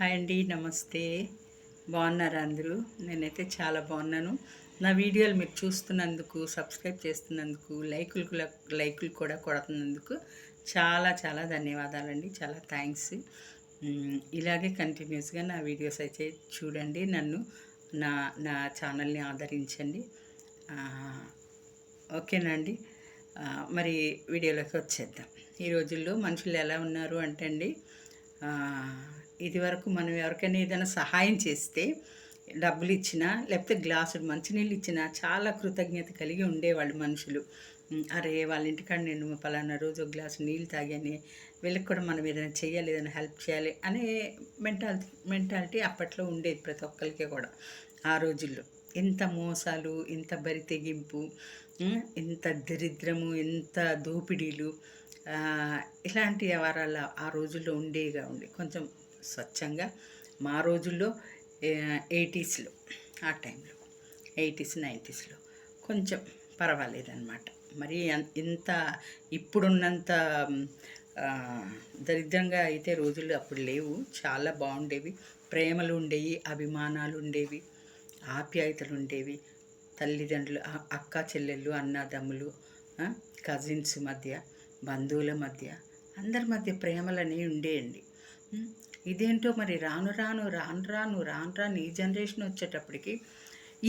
Hi అండి, నమస్తే. బాగున్నారా అందరూ? నేనైతే చాలా బాగున్నాను. నా వీడియోలు మీరు చూస్తున్నందుకు, సబ్స్క్రైబ్ చేస్తున్నందుకు, లైకులు కూడా కొడుతున్నందుకు చాలా చాలా ధన్యవాదాలండి. చాలా థ్యాంక్స్. ఇలాగే కంటిన్యూస్గా నా వీడియోస్ అయితే చూడండి. నన్ను నా నా ఛానల్ని ఆదరించండి. ఓకేనా అండి? మరి వీడియోలోకి వచ్చేద్దాం. ఈ రోజుల్లో మనుషులు ఎలా ఉన్నారు అంటే అండి, ఇదివరకు మనం ఎవరికైనా ఏదైనా సహాయం చేస్తే డబ్బులు ఇచ్చినా లేకపోతే గ్లాసుడు మంచినీళ్ళు ఇచ్చినా చాలా కృతజ్ఞత కలిగి ఉండేవాళ్ళు మనుషులు. అరే, వాళ్ళ ఇంటికాడ నేను పలానా రోజు ఒక గ్లాసు నీళ్ళు తాగాని, వీళ్ళకి కూడా మనం ఏదైనా చేయాలి, ఏదైనా హెల్ప్ చేయాలి అనే మెంటాలిటీ అప్పట్లో ఉండేది ప్రతి ఒక్కరికి కూడా. ఆ రోజుల్లో ఇంత మోసాలు, ఇంత బరి తెగింపు, ఇంత దరిద్రము, ఇంత దోపిడీలు, ఇలాంటి వ్యవహారాలు ఆ రోజుల్లో ఉండేగా కొంచెం స్వచ్ఛంగా. మా రోజుల్లో 80స్లో, ఆ టైంలో 80s 90స్లో కొంచెం పర్వాలేదన్నమాట. మరి ఇంత ఇప్పుడున్నంత దరిద్రంగా అయితే రోజులు అప్పుడు లేవు. చాలా బాగుండేవి. ప్రేమలు ఉండేవి, అభిమానాలు ఉండేవి, ఆప్యాయతలు ఉండేవి. తల్లిదండ్రులు, అక్క చెల్లెళ్ళు, అన్నదమ్ములు, కజిన్స్ మధ్య, బంధువుల మధ్య, అందరి మధ్య ప్రేమలు అనేవి ఉండేయండి. ఇదేంటో మరి రాను రాను ఈ జనరేషన్ వచ్చేటప్పటికి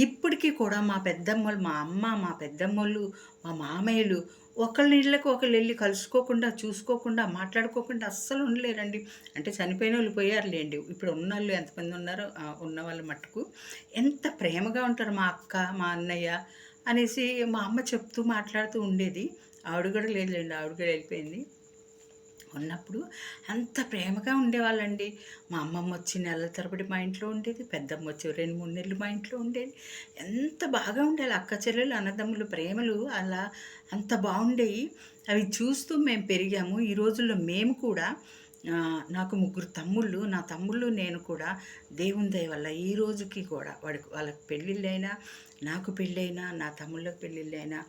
ఇప్పటికీ కూడా మా పెద్దమ్మలు, మా అమ్మ, మా పెద్దమ్మలు, మా మామయ్యలు ఒకళ్ళ ఇళ్ళకి ఒకళ్ళు వెళ్ళి కలుసుకోకుండా, చూసుకోకుండా, మాట్లాడుకోకుండా అస్సలు ఉండలేరండి. అంటే చనిపోయిన వాళ్ళు పోయారులేండి. ఇప్పుడు ఉన్న వాళ్ళు ఎంతమంది ఉన్నారో ఉన్న వాళ్ళు మట్టుకు ఎంత ప్రేమగా ఉంటారు మా అక్క, మా అన్నయ్య అనేసి మా అమ్మ చెప్తూ మాట్లాడుతూ ఉండేది. ఆవిడ కూడా లేదులేండి, ఆవిడ కూడా వెళ్ళిపోయింది. ఉన్నప్పుడు అంత ప్రేమగా ఉండేవాళ్ళండి. మా అమ్మమ్మ వచ్చి నెలల తరబడి మా ఇంట్లో ఉండేది, పెద్దమ్మ వచ్చి 2-3 నెలలు మా ఇంట్లో ఉండేది. ఎంత బాగా ఉండేది అక్క చెల్లెలు, అన్నదమ్ములు ప్రేమలు అలా అంత బాగుండేవి. అవి చూస్తూ మేము పెరిగాము. ఈ రోజుల్లో మేము కూడా, నాకు 3 తమ్ముళ్ళు, నా తమ్ముళ్ళు నేను కూడా దేవుని దయ వల్ల ఈ రోజుకి కూడా వాళ్ళకి పెళ్ళిళ్ళైనా, నాకు పెళ్ళైనా, నా తమ్ముళ్ళకి పెళ్ళిళ్ళైనా,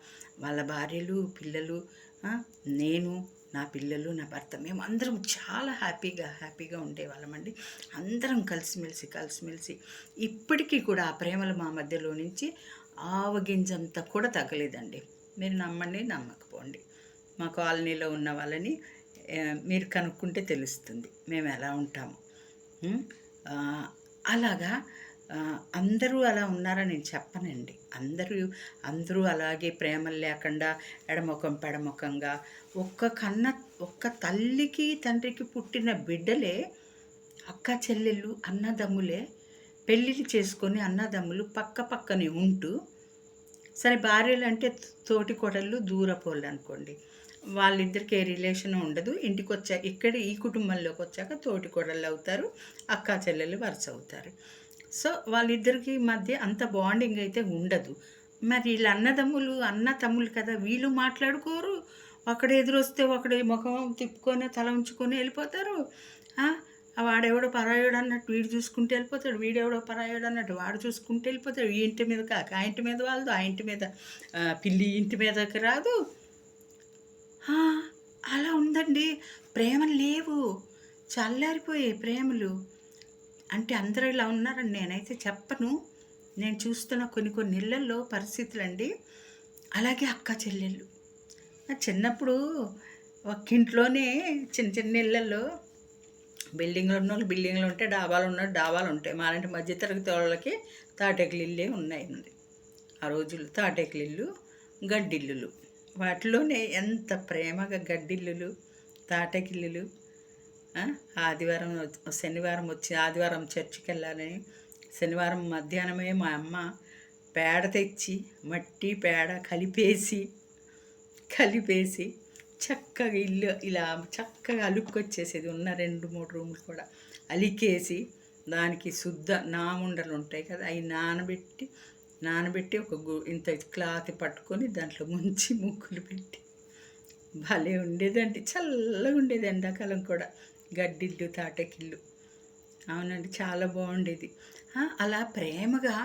వాళ్ళ భార్యలు, పిల్లలు, నేను, నా పిల్లలు, నా భర్త, మేము అందరం చాలా హ్యాపీగా ఉండేవాళ్ళమండి. అందరం కలిసిమెలిసి ఇప్పటికీ కూడా ఆ ప్రేమలు మా మధ్యలో నుంచి ఆవగింజంతా కూడా తగ్గలేదండి. మీరు నమ్మండి, నమ్మకపోండి. మా కాలనీలో ఉన్న వాళ్ళని మీరు కనుక్కుంటే తెలుస్తుంది మేము ఎలా ఉంటాము. అలాగా అందరూ అలా ఉన్నారని నేను చెప్పనండి. అందరూ అలాగే ప్రేమలు లేకుండా పెడముఖంగా ఒక్క తల్లికి తండ్రికి పుట్టిన బిడ్డలే, అక్క చెల్లెళ్ళు, అన్నదమ్ములే పెళ్ళిళ్ళు చేసుకొని అన్నదమ్ములు పక్కనే ఉంటూ, సరే భార్యలు అంటే తోటి కోడళ్ళు, దూరపోళ్ళు అనుకోండి, వాళ్ళిద్దరికి ఏ రిలేషన్ ఉండదు. ఇంటికి ఇక్కడ ఈ కుటుంబంలోకి వచ్చాక తోటి కోడళ్ళు అవుతారు, అక్క చెల్లెళ్ళు వరుస అవుతారు. సో వాళ్ళిద్దరికి మధ్య అంత బాండింగ్ అయితే ఉండదు. మరి వీళ్ళ అన్న తమ్ముళ్ళు కదా, వీళ్ళు మాట్లాడుకోరు. ఒకడు ఎదురొస్తే ఒకడు ముఖం తిప్పుకొని తల ఉంచుకొని వెళ్ళిపోతారు. వాడెవడో పరాయోడు అన్నట్టు వీడు చూసుకుంటూ వెళ్ళిపోతాడు, వీడెవడో పరాయోడు అన్నట్టు వాడు చూసుకుంటూ వెళ్ళిపోతాడు. ఈ ఇంటి మీద కాక ఆ ఇంటి మీద వాళ్ళదు, ఆ ఇంటి మీద పిల్లి ఇంటి మీదకి రాదు. అలా ఉందండి. ప్రేమలు లేవు, చల్లారిపోయే ప్రేమలు. అంటే అందరూ ఇలా ఉన్నారని నేనైతే చెప్పను. నేను చూస్తున్న కొన్ని ఇళ్ళల్లో పరిస్థితులండి. అలాగే అక్క చెల్లెళ్ళు, చిన్నప్పుడు ఒక్కింట్లోనే చిన్న ఇళ్ళల్లో బిల్డింగ్లు ఉన్న వాళ్ళు బిల్డింగ్లు ఉంటాయి, డాబాలు ఉన్న డాబాలు ఉంటాయి. మాలాంటి మధ్యతరగతి వాళ్ళకి తాటెకలు ఇల్లే ఉన్నాయండి ఆ రోజుల్లో. తాటెకలు ఇల్లు, గడ్డిల్లులు, వాటిలోనే ఎంత ప్రేమగా గడ్డిల్లులు, తాటెకిల్లులు. శనివారం వచ్చి ఆదివారం చర్చికి వెళ్ళాలని శనివారం మధ్యాహ్నమే మా అమ్మ పేడ తెచ్చి, మట్టి పేడ కలిపేసి చక్కగా ఇల్లు ఇలా చక్కగా అలుక్కొచ్చేసేది. ఉన్న 2-3 రూములు కూడా అలికేసి, దానికి శుద్ధ నాముండలు ఉంటాయి కదా, అవి నానబెట్టి ఒక ఇంత క్లాత్ పట్టుకొని దాంట్లో ముంచి ముగ్గులు పెట్టి భలే ఉండేదండి. చల్లగా ఉండేది ఎండాకాలం కూడా. గడ్డిల్లు, తాటకిల్లు అవునండి. చాలా బాగుండేది. అలా ప్రేమగా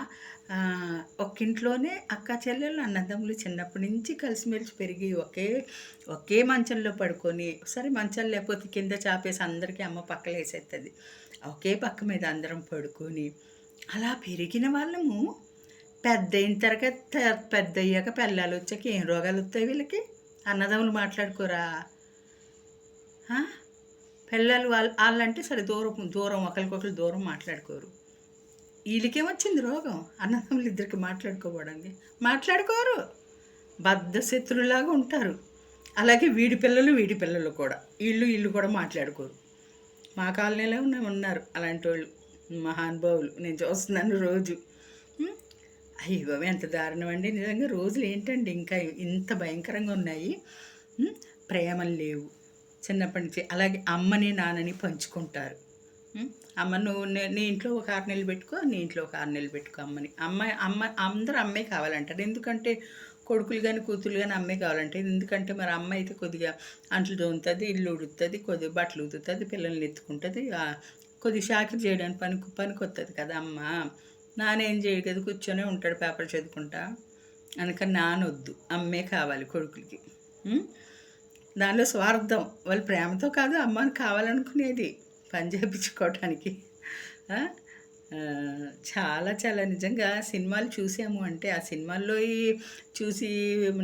ఒక్కింట్లోనే అక్కా చెల్లెళ్ళు, అన్నదమ్ములు చిన్నప్పటి నుంచి కలిసిమెలిసి పెరిగి ఒకే మంచంలో పడుకొని, సరే మంచాలు లేకపోతే కింద చాపేసి అందరికీ అమ్మ పక్కలేసేత్తది. ఒకే పక్క మీద అందరం పడుకొని, అలా పెరిగిన వాళ్ళము పెద్దయిన తరగతి పెద్దయ్యాక పెళ్ళాలొచ్చాక ఏం రోగాలొత్తాయి వీళ్ళకి? అన్నదమ్ములు మాట్లాడుకోరా? ఆ! పిల్లలు ఆళ్ళంటే సరే దూరం దూరం ఒకళ్ళకొకళ్ళు దూరం మాట్లాడుకోరు. ఈళ్ళకేమొచ్చింది రోగం? అన్నదమ్ములు ఇద్దరికి మాట్లాడుకోవడానికి. మాట్లాడుకోరు. బద్ధశత్రులాగా ఉంటారు. అలాగే వీడి పిల్లలు కూడా. ఈళ్ళు కూడా మాట్లాడుకోరు. మా కాలనీలో ఉన్నారు అలాంటోళ్ళు. మహానుభావులు. నేను చూస్తున్నాను రోజు. హ్మ్. అయ్య బాబోయ్! ఎంత దారుణం అండి. నిజంగా రోజులు ఏంటండి ఇంకా ఇంత భయంకరంగా ఉన్నాయి. ప్రేమలు లేవు. చిన్నప్పటి నుంచి అలాగే అమ్మని నాన్నని పంచుకుంటారు. అమ్మ నువ్వు నీ ఇంట్లో ఒక 6 నెలలు పెట్టుకో, నీ ఇంట్లో ఒక 6 నెలలు పెట్టుకో అమ్మని. అమ్మ అందరూ అమ్మే కావాలంటారు. ఎందుకంటే కొడుకులు కానీ కూతురు కానీ అమ్మే కావాలంటే ఎందుకంటే మరి అమ్మ అయితే కొద్దిగా అంట్లు తోముతుంది, ఇల్లు ఉడుతుంది, కొద్దిగా బట్టలు ఉతుకుతుంది, పిల్లల్ని ఎత్తుకుంటుంది, కొద్దిగా చాకిరి చేయడానికి పనికొస్తుంది కదా అమ్మ. నానేం చేయడు కదా, కూర్చొనే ఉంటాడు పేపర్ చదువుకుంటా. అందుకని నానొద్దు, అమ్మే కావాలి కొడుకులకి. దానిలో స్వార్థం. వాళ్ళు ప్రేమతో కాదు అమ్మని కావాలనుకునేది పని చేయించుకోవటానికి. చాలా చాలా నిజంగా సినిమాలు చూసాము అంటే ఆ సినిమాల్లో చూసి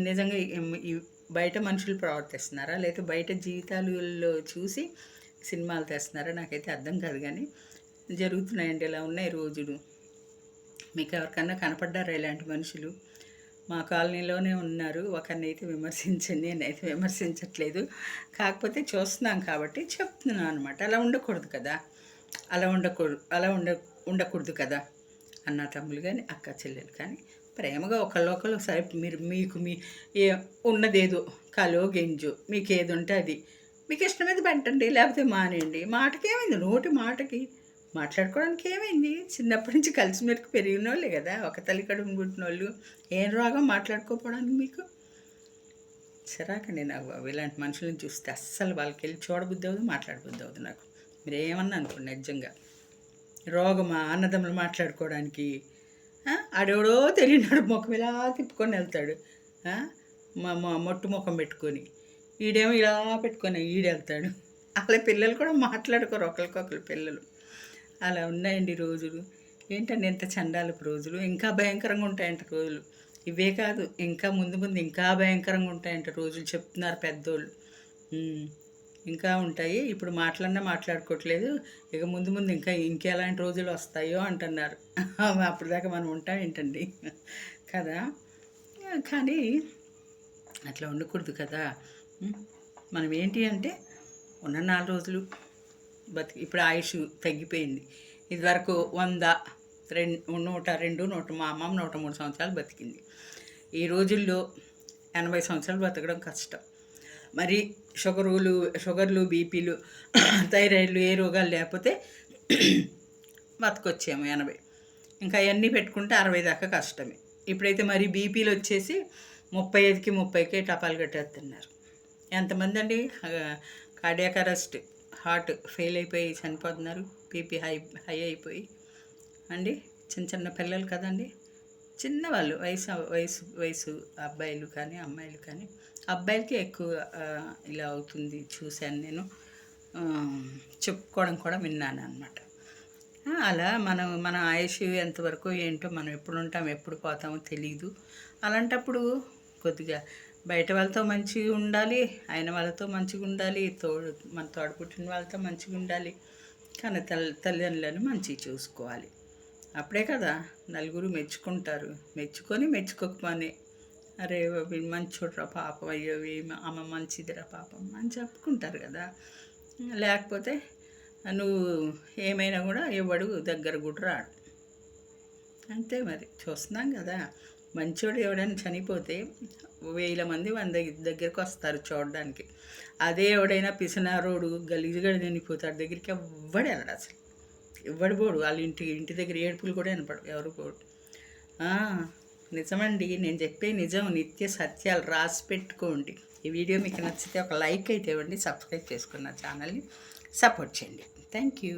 నిజంగా బయట మనుషులు ప్రవర్తిస్తున్నారా లేకపోతే బయట జీవితాలలో చూసి సినిమాలు తెస్తున్నారా నాకైతే అర్థం కాదు. కానీ జరుగుతున్నాయండి, ఇలా ఉన్నాయి రోజులు. మీకు ఎవరికన్నా కనపడ్డారా ఇలాంటి మనుషులు? మా కాలనీలోనే ఉన్నారు. ఒకరినైతే విమర్శించండి, నేనైతే విమర్శించట్లేదు. కాకపోతే చూస్తున్నాం కాబట్టి చెప్తున్నాను అనమాట. అలా ఉండకూడదు కదా, అలా ఉండకూడదు కదా. అన్న తమ్ములు కానీ అక్క చెల్లెలు కానీ ప్రేమగా ఒకళ్ళు సరే మీకు ఉన్నదేదో కలో గెంజో మీకు ఏది ఉంటే అది మీకు ఇష్టమైతే పెట్టండి, లేకపోతే మానేయండి. మాటకేమైంది, నోటి మాటకి మాట్లాడుకోవడానికి ఏమైంది? చిన్నప్పటి నుంచి కలిసిమెలిసి పెరిగిన వాళ్ళే కదా, ఒక తల్లి కడుపున పుట్టిన వాళ్ళు. ఏం రోగం మాట్లాడుకోపోవడానికి మీకు? చిరాకండి నాకు ఇలాంటి మనుషులను చూస్తే. అస్సలు వాళ్ళకి వెళ్ళి చూడబుద్ధి అవ్వదు, మాట్లాడబుద్ధి అవ్వదు నాకు. మీరు ఏమన్నా అనుకోండి, నిజంగా రోగమా అన్నదమ్ములు మాట్లాడుకోవడానికి? ఆడెవడో తెలియనాడు ముఖం ఇలా తిప్పుకొని వెళ్తాడు, మొట్టు ముఖం పెట్టుకొని. ఈడేమో ఇలా పెట్టుకొని ఈడెళ్తాడు. అలా పిల్లలు కూడా మాట్లాడుకోరు ఒకరికొకరు పిల్లలు. అలా ఉన్నాయండి రోజులు. ఏంటండి ఎంత చండాలపు రోజులు. ఇంకా భయంకరంగా ఉంటాయంట రోజులు. ఇవే కాదు, ఇంకా ముందు ఇంకా భయంకరంగా ఉంటాయంట రోజులు చెప్తున్నారు పెద్దోళ్ళు. ఇంకా ఉంటాయి. ఇప్పుడు మాట్లాడుకోవట్లేదు. ఇక ముందు ఇంకెలాంటి రోజులు వస్తాయో అంటున్నారు. అప్పటిదాకా మనం ఉంటాం ఏంటండి కదా. కానీ అట్లా ఉండకూడదు కదా. మనం ఏంటి అంటే ఉన్న 4 రోజులు ఇప్పుడు ఆయుష్ తగ్గిపోయింది. ఇదివరకు 100, 102, మా అమ్మమ్మ 103 సంవత్సరాలు బతికింది. ఈ రోజుల్లో 80 సంవత్సరాలు బతకడం కష్టం. మరి షుగర్లు బీపీలు థైరాయిడ్లు ఏ రోగాలు లేకపోతే బతకొచ్చాము 80. ఇంకా అవన్నీ పెట్టుకుంటే 60 దాకా కష్టమే. ఇప్పుడైతే మరి బీపీలు వచ్చేసి 35కి 30కే టపాలు కట్టేస్తున్నారు. ఎంతమంది అండి కార్డియాక్ అరెస్ట్, హార్ట్ ఫెయిల్ అయిపోయి చనిపోతున్నారు, బీపీ హై అయిపోయి అండి. చిన్న పిల్లలు కదండి, చిన్నవాళ్ళు, వయసు అబ్బాయిలు కానీ అమ్మాయిలు కానీ. అబ్బాయిలకి ఎక్కువ ఇలా అవుతుంది చూశాను నేను, చెప్పుకోవడం కూడా విన్నాను అనమాట. అలా మన ఆయుష్ ఎంతవరకు ఏంటో మనం ఎప్పుడు ఉంటాం ఎప్పుడు పోతామో తెలియదు. అలాంటప్పుడు కొద్దిగా బయట వాళ్ళతో మంచిగా ఉండాలి, అయిన వాళ్ళతో మంచిగా ఉండాలి, మన తోడపుట్టిన వాళ్ళతో మంచిగా ఉండాలి. కానీ తల్లిదండ్రులను మంచిగా చూసుకోవాలి. అప్పుడే కదా నలుగురు మెచ్చుకుంటారు. మెచ్చుకోకపోని అరే మంచోడ్రా పాపం, అయ్యో అమ్మ మంచిదిరా పాపం అని చెప్పుకుంటారు కదా. లేకపోతే నువ్వు ఏమైనా కూడా ఎవడు దగ్గర కూడా రాడు. అంతే మరి చూస్తున్నాం కదా. మంచోడు ఎవడైనా చనిపోతే 1000 మంది 100 దగ్గరికి వస్తారు చూడడానికి. అదే ఎవడైనా పిసినారోడు గలీజుగా చనిపోతాడు దగ్గరికి ఎవ్వడు వెళ్ళడు, అసలు ఎవ్వడు పోడు. వాళ్ళ ఇంటి దగ్గర ఏడుపులు కూడా వినపడు, ఎవరు పోడు. నిజమండి, నేను చెప్పే నిజం, నిత్య సత్యాలు రాసి పెట్టుకోండి. ఈ వీడియో మీకు నచ్చితే ఒక లైక్ అయితే ఇవ్వండి, సబ్స్క్రైబ్ చేసుకున్న ఛానల్ని సపోర్ట్ చేయండి. Thank you.